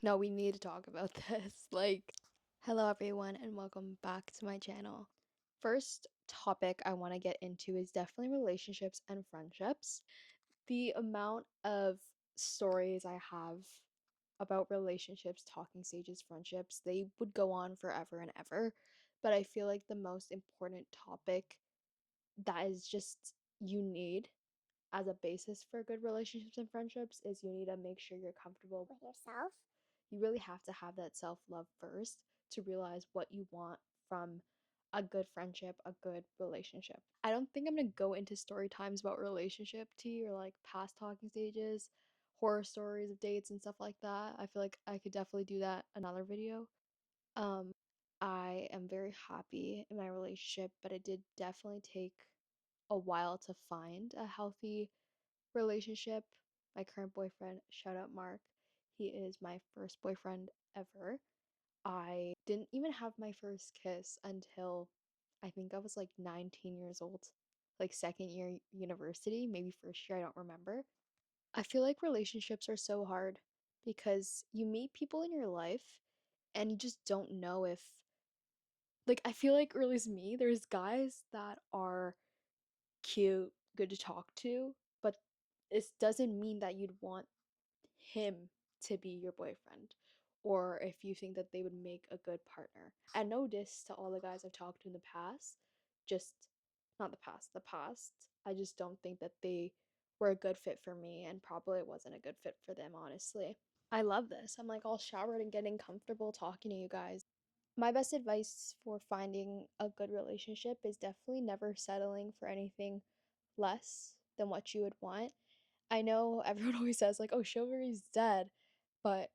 No, we need to talk about this. Hello everyone, and welcome back to my channel. First topic I want to get into is definitely relationships and friendships. The amount of stories I have about relationships, talking stages, friendships, they would go on forever and ever. But I feel like the most important topic that is just you need as a basis for good relationships and friendships is you need to make sure you're comfortable with yourself. You really have to have that self-love first to realize what you want from a good friendship, a good relationship. I don't think I'm gonna go into story times about relationship tea or like past talking stages, horror stories of dates and stuff like that. I feel like I could definitely do that another video. Um, I am very happy in my relationship, but it did definitely take a while to find a healthy relationship. My current boyfriend, shout out Mark, he is my first boyfriend ever. I didn't even have my first kiss until I think I was like 19 years old, like second year university, maybe first year, I don't remember. I feel like relationships are so hard because you meet people in your life and you just don't know if, like, I feel like, or at least me, there's guys that are cute, good to talk to, but this doesn't mean that you'd want him to be your boyfriend or if you think that they would make a good partner. And no diss to all the guys I've talked to in the past, just not the past. I just don't think that they were a good fit for me and probably wasn't a good fit for them, honestly. I love this. I'm like all showered and getting comfortable talking to you guys. My best advice for finding a good relationship is definitely never settling for anything less than what you would want. I know everyone always says, like, oh, chivalry's dead, but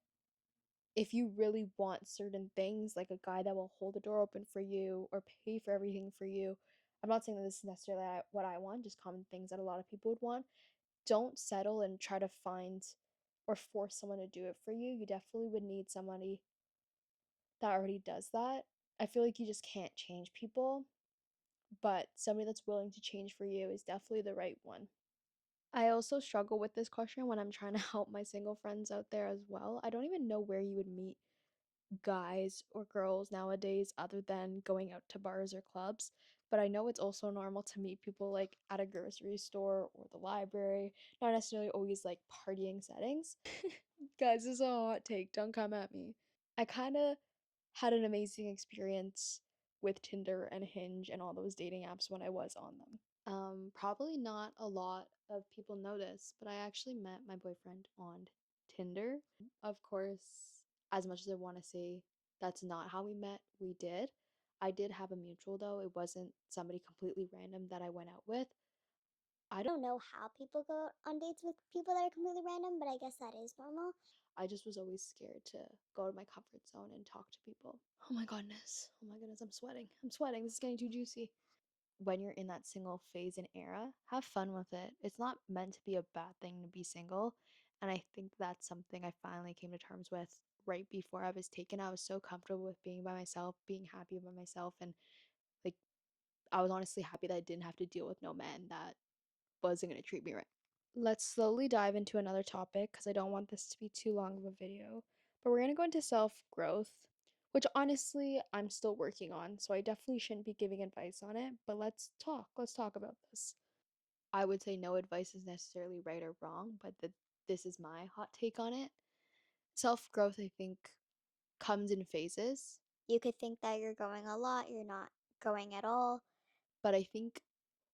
if you really want certain things, like a guy that will hold the door open for you or pay for everything for you, I'm not saying that this is necessarily what I want, just common things that a lot of people would want. Don't settle and try to find or force someone to do it for you. You definitely would need somebody that already does that. I feel like you just can't change people, but somebody that's willing to change for you is definitely the right one. I also struggle with this question when I'm trying to help my single friends out there as well. I don't even know where you would meet guys or girls nowadays other than going out to bars or clubs, but I know it's also normal to meet people like at a grocery store or the library, not necessarily always like partying settings. Guys, this is a hot take, don't come at me. I kind of had an amazing experience with Tinder and Hinge and all those dating apps when I was on them. Probably not a lot of people know this, but I actually met my boyfriend on Tinder. Of course, as much as I want to say that's not how we met, we did. I did have a mutual though. It wasn't somebody completely random that I went out with. I don't know how people go on dates with people that are completely random, but I guess that is normal. I just was always scared to go to my comfort zone and talk to people. Oh my goodness. Oh my goodness, I'm sweating. I'm sweating. This is getting too juicy. When you're in that single phase and era, have fun with it. It's not meant to be a bad thing to be single. And I think that's something I finally came to terms with right before I was taken. I was so comfortable with being by myself, being happy by myself, and like I was honestly happy that I didn't have to deal with no man that wasn't going to treat me right. Let's slowly dive into another topic because I don't want this to be too long of a video. But we're going to go into self growth, which honestly I'm still working on. So I definitely shouldn't be giving advice on it. But let's talk. Let's talk about this. I would say no advice is necessarily right or wrong, but this is my hot take on it. Self growth, I think, comes in phases. You could think that you're going a lot, you're not going at all. But I think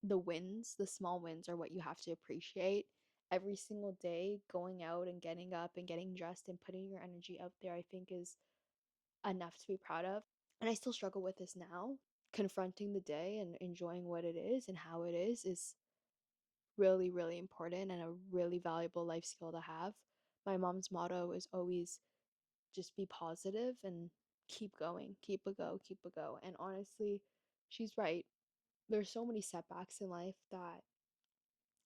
the wins, the small wins, are what you have to appreciate. Every single day, going out and getting up and getting dressed and putting your energy out there, I think is enough to be proud of. And I still struggle with this now. Confronting the day and enjoying what it is and how it is really, really important and a really valuable life skill to have. My mom's motto is always just be positive and keep going, keep a go, keep a go. And honestly, she's right. There's so many setbacks in life that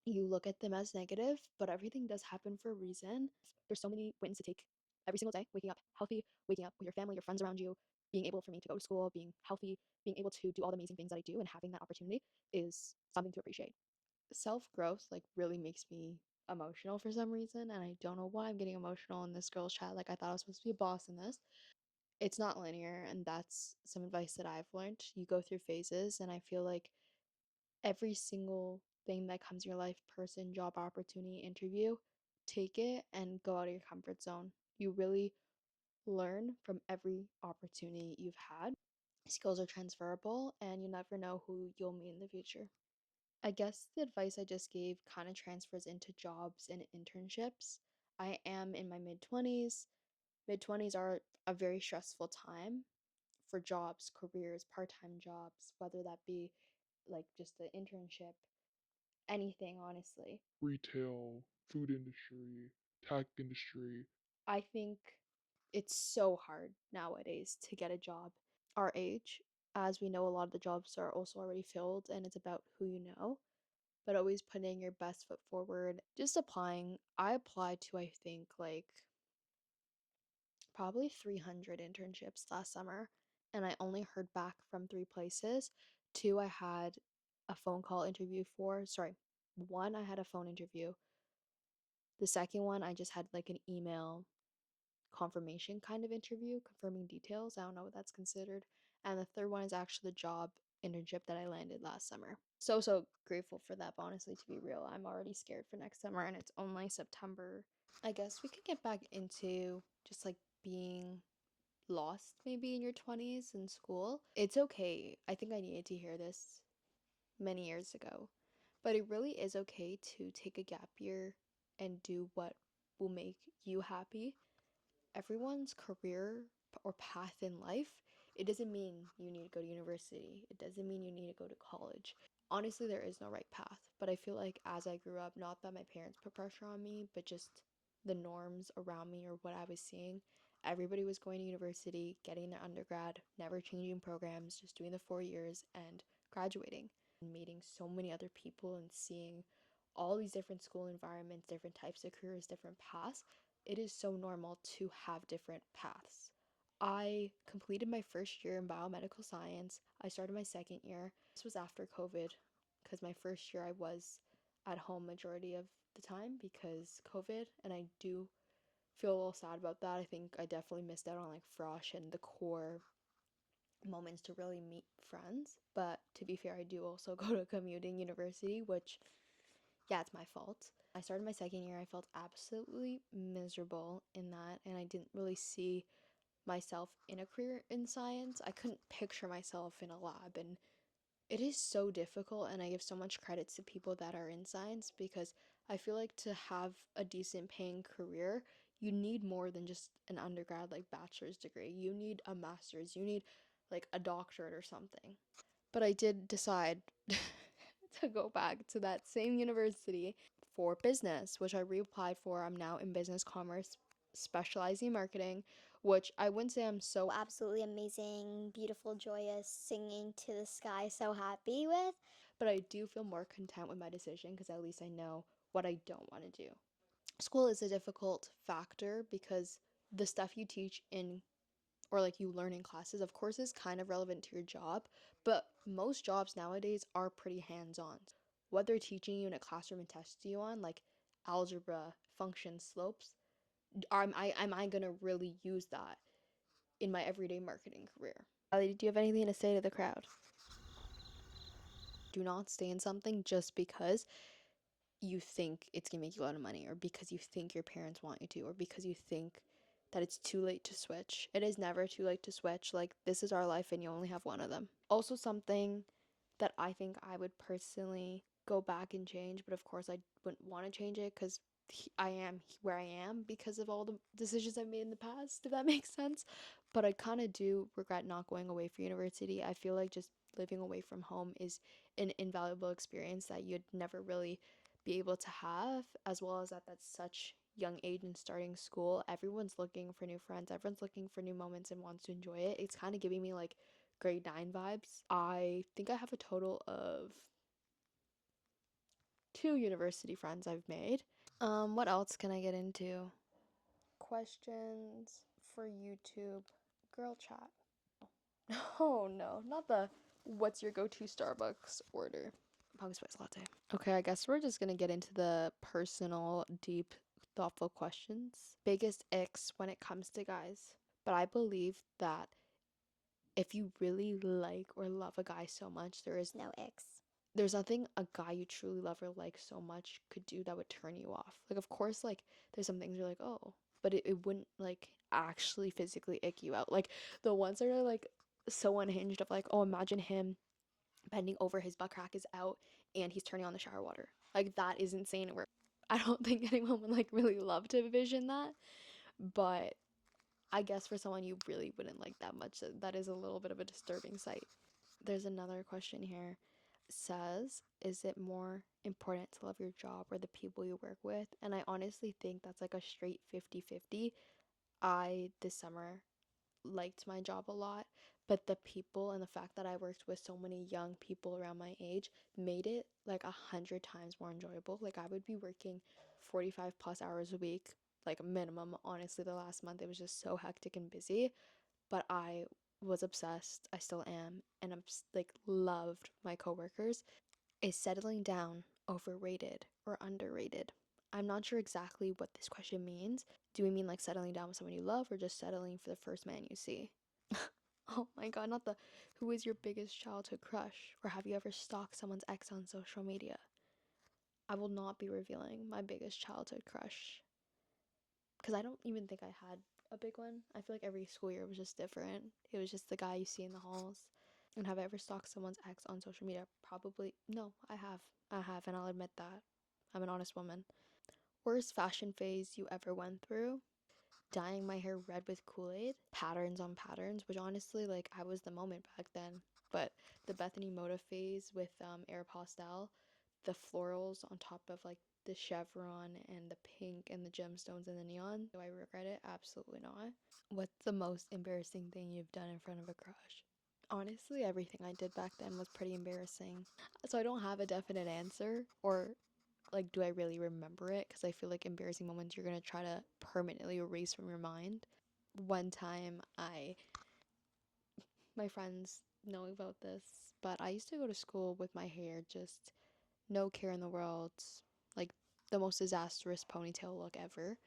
you look at them as negative, but everything does happen for a reason. There's so many wins to take every single day, waking up healthy, waking up with your family, your friends around you, being able for me to go to school, being healthy, being able to do all the amazing things that I do and having that opportunity is something to appreciate. Self growth like really makes me emotional for some reason, and I don't know why I'm getting emotional in this girl's chat. Like, I thought I was supposed to be a boss in this. It's not linear, and that's some advice that I've learned. You go through phases, and I feel like every single thing that comes in your life, person, job opportunity, interview, take it and go out of your comfort zone. You really learn from every opportunity you've had. Skills are transferable, and you never know who you'll meet in the future. I guess the advice I just gave kind of transfers into jobs and internships. I am in my mid 20s. Mid 20s are a very stressful time for jobs, careers, part time jobs, whether that be like just the internship, anything, honestly. Retail, food industry, tech industry. I think it's so hard nowadays to get a job our age. As we know, a lot of the jobs are also already filled, and it's about who you know, but always putting your best foot forward. Just applying. I applied to, I think, like probably 300 internships last summer, and I only heard back from three places. Two, I had a phone call interview for. Sorry, one, I had a phone interview. The second one, I just had like an email confirmation kind of interview, confirming details. I don't know what that's considered. And the third one is actually the job internship that I landed last summer. So grateful for that. But honestly, to be real, I'm already scared for next summer, and it's only September. I guess we could get back into just like being lost maybe in your 20s in school. It's okay. I think I needed to hear this many years ago. But it really is okay to take a gap year and do what will make you happy. Everyone's career or path in life, it doesn't mean you need to go to university. It doesn't mean you need to go to college. Honestly, there is no right path, but I feel like as I grew up, not that my parents put pressure on me, but just the norms around me or what I was seeing, everybody was going to university, getting their undergrad, never changing programs, just doing the 4 years and graduating. And meeting so many other people and seeing all these different school environments, different types of careers, different paths, it is so normal to have different paths. I completed my first year in biomedical science. I started my second year. This was after COVID because my first year I was at home majority of the time because COVID, and I do feel a little sad about that. I think I definitely missed out on like frosh and the core moments to really meet friends. But to be fair, I do also go to commuting university, which yeah, it's my fault. I started my second year, I felt absolutely miserable in that, and I didn't really see myself in a career in science. I couldn't picture myself in a lab, and it is so difficult. And I give so much credit to people that are in science because I feel like to have a decent paying career, you need more than just an undergrad, like bachelor's degree. You need a master's, you need like a doctorate or something. But I did decide to go back to that same university for business, which I reapplied for. I'm now in business commerce, specializing in marketing, which I wouldn't say I'm so Absolutely amazing, beautiful, joyous, singing to the sky, so happy with. but I do feel more content with my decision because at least I know what I don't want to do. School is a difficult factor because the stuff you teach in or like you learn in classes, of course, is kind of relevant to your job, but most jobs nowadays are pretty hands on. What they're teaching you in a classroom and testing you on, like algebra, functions, slopes, am I gonna really use that in my everyday marketing career? Ali, do you have anything to say to the crowd? Do not stay in something just because you think it's gonna make you a lot of money, or because you think your parents want you to, or because you think that it's too late to switch. It is never too late to switch. Like, this is our life and you only have one of them. Also, something that I think I would personally go back and change, but of course, I wouldn't want to change it because I am where I am because of all the decisions I've made in the past, if that makes sense. But I kind of do regret not going away for university. I feel like just living away from home is an invaluable experience that you'd never really be able to have, as well as at that such young age and starting school. Everyone's looking for new friends, everyone's looking for new moments and wants to enjoy it. It's kind of giving me like grade 9 vibes. I think I have a total of 2 university friends I've made. What else can I get into? Questions for YouTube girl chat. Oh no, not the what's your go-to Starbucks order. pumpkin spice latte. Okay, I guess we're just gonna get into the personal, deep, thoughtful questions. Biggest icks when it comes to guys. But I believe that if you really like or love a guy so much, No X. there's nothing a guy you truly love or like so much could do that would turn you off. Like, of course, like there's some things you're like, oh, but it wouldn't like actually physically ick you out. Like the ones that are like so unhinged of like, oh, imagine him bending over, his butt crack is out and he's turning on the shower water. Like that is insane. Where I don't think anyone would like really love to envision that, but I guess for someone you really wouldn't like that much, that is a little bit of a disturbing sight. There's another question here. It says, is it more important to love your job or the people you work with? And I honestly think that's like a straight 50-50. I this summer liked my job a lot, but the people and the fact that I worked with so many young people around my age made it like 100 times more enjoyable. Like I would be working 45 plus hours a week, like minimum. Honestly, the last month it was just so hectic and busy, but I was obsessed. I still am, and I'm like loved my coworkers. Is settling down overrated or underrated? I'm not sure exactly what this question means. Do we mean like settling down with someone you love or just settling for the first man you see? Oh my god, not the who is your biggest childhood crush? Or have you ever stalked someone's ex on social media? I will not be revealing my biggest childhood crush because I don't even think I had a big one. I feel like every school year was just different. It was just the guy you see in the halls. And have I ever stalked someone's ex on social media? Probably no, I have. I have, and I'll admit that. I'm an honest woman. Worst fashion phase you ever went through? Dyeing my hair red with Kool-Aid, patterns on patterns, which honestly, like, I was the moment back then. But the Bethany Moda phase with Aeropostale, the florals on top of like the chevron and the pink and the gemstones and the neon. Do I regret it? Absolutely not. What's the most embarrassing thing you've done in front of a crush? Honestly, everything I did back then was pretty embarrassing. So I don't have a definite answer, or like, do I really remember it? Because I feel like embarrassing moments you're gonna try to permanently erase from your mind. One time, my friends know about this, but I used to go to school with my hair just no care in the world, like the most disastrous ponytail look ever.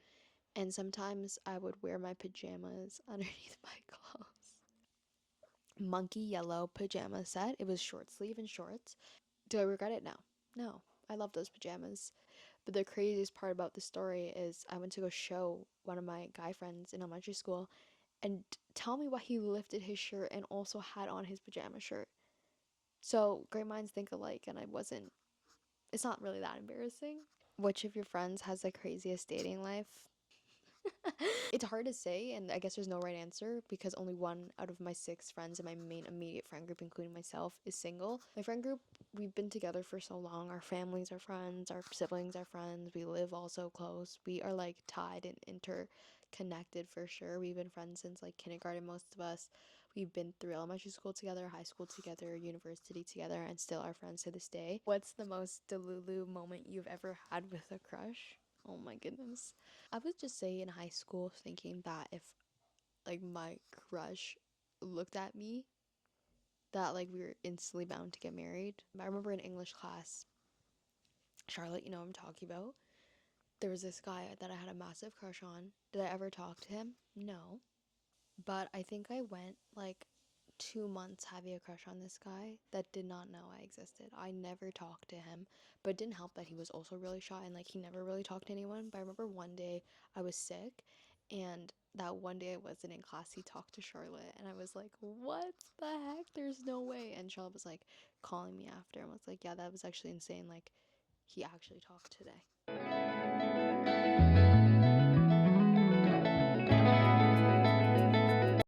And sometimes I would wear my pajamas underneath my clothes. Monkey yellow pajama set. It was short sleeve and shorts. Do I regret it? No. No. I love those pajamas. But the craziest part about the story is I went to go show one of my guy friends in elementary school and tell me why he lifted his shirt and also had on his pajama shirt. So great minds think alike, and I wasn't, it's not really that embarrassing. Which of your friends has the craziest dating life? It's hard to say, and I guess there's no right answer because only one out of my 6 friends in my main immediate friend group, including myself, is single. My friend group, we've been together for so long. Our families are friends, our siblings are friends. We live all so close. We are like tied and interconnected for sure. We've been friends since like kindergarten, most of us. We've been through elementary school together, high school together, university together, and still are friends to this day. What's the most delulu moment you've ever had with a crush? Oh my goodness. I would just say in high school thinking that if like my crush looked at me, that like we were instantly bound to get married. I remember in English class, Charlotte, you know what I'm talking about. There was this guy that I had a massive crush on. Did I ever talk to him? No. But I think I went like 2 months having a crush on this guy that did not know I existed. I never talked to him, but it didn't help that he was also really shy and like he never really talked to anyone. But I remember one day I was sick, and that one day I wasn't in class, he talked to Charlotte, and I was like, what the heck? There's no way. And Charlotte was like calling me after and was like, yeah, that was actually insane. Like, he actually talked today.